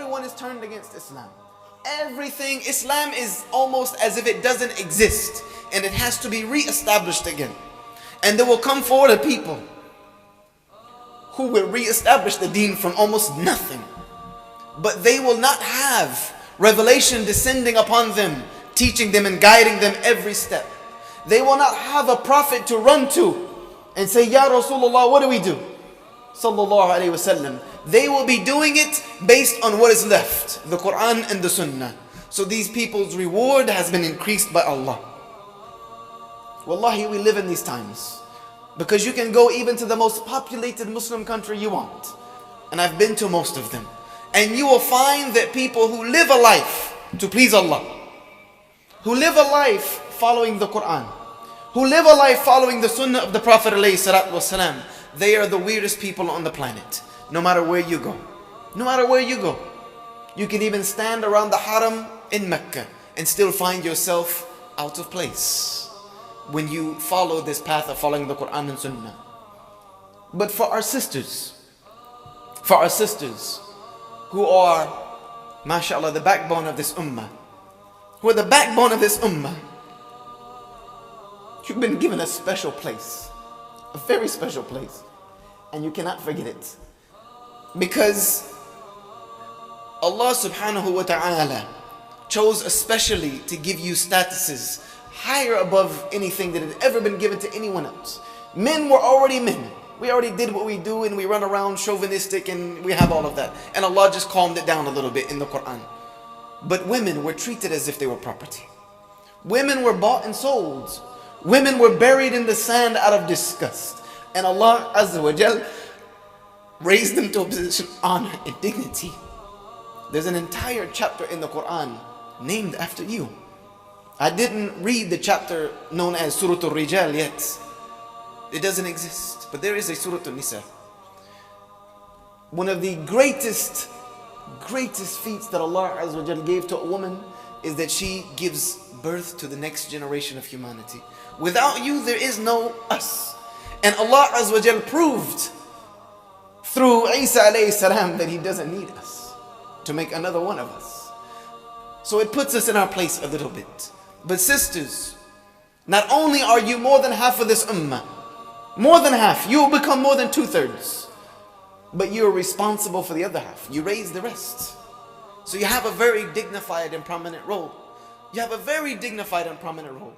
everyone is turned against Islam. Everything, Islam is almost as if it doesn't exist, and it has to be re-established again. And there will come forward a people who will re-establish the deen from almost nothing. But they will not have revelation descending upon them, teaching them and guiding them every step. They will not have a prophet to run to and say, Ya Rasulullah, what do we do? Sallallahu alayhi wasallam. They will be doing it based on what is left, the Quran and the Sunnah. So these people's reward has been increased by Allah. Wallahi, we live in these times. Because you can go even to the most populated Muslim country you want. And I've been to most of them. And you will find that people who live a life to please Allah, who live a life following the Quran, who live a life following the Sunnah of the Prophet ﷺ, they are the weirdest people on the planet. No matter where you go. No matter where you go. You can even stand around the Haram in Mecca and still find yourself out of place when you follow this path of following the Quran and Sunnah. But for our sisters who are, mashallah, the backbone of this ummah, you've been given a special place, a very special place, and you cannot forget it. Because Allah subhanahu wa ta'ala chose especially to give you statuses higher above anything that had ever been given to anyone else. Men were already men. We already did what we do, and we run around chauvinistic, and we have all of that. And Allah just calmed it down a little bit in the Quran. But women were treated as if they were property. Women were bought and sold. Women were buried in the sand out of disgust. And Allah Azza wa Jal raised them to a position of honor and dignity. There's an entire chapter in the Quran named after you. I didn't read the chapter known as Surah Al-Rijal yet. It doesn't exist. But there is a Surah Al-Nisa. One of the greatest feats that Allah Azza wa Jal gave to a woman is that she gives birth to the next generation of humanity. Without you, there is no us. And Allah Azza wa Jal proved through Isa alayhi salam that He doesn't need us to make another one of us. So it puts us in our place a little bit. But sisters, not only are you more than half of this ummah, more than half, you will become more than 2/3, but you are responsible for the other half. You raise the rest. So you have a very dignified and prominent role. You have a very dignified and prominent role.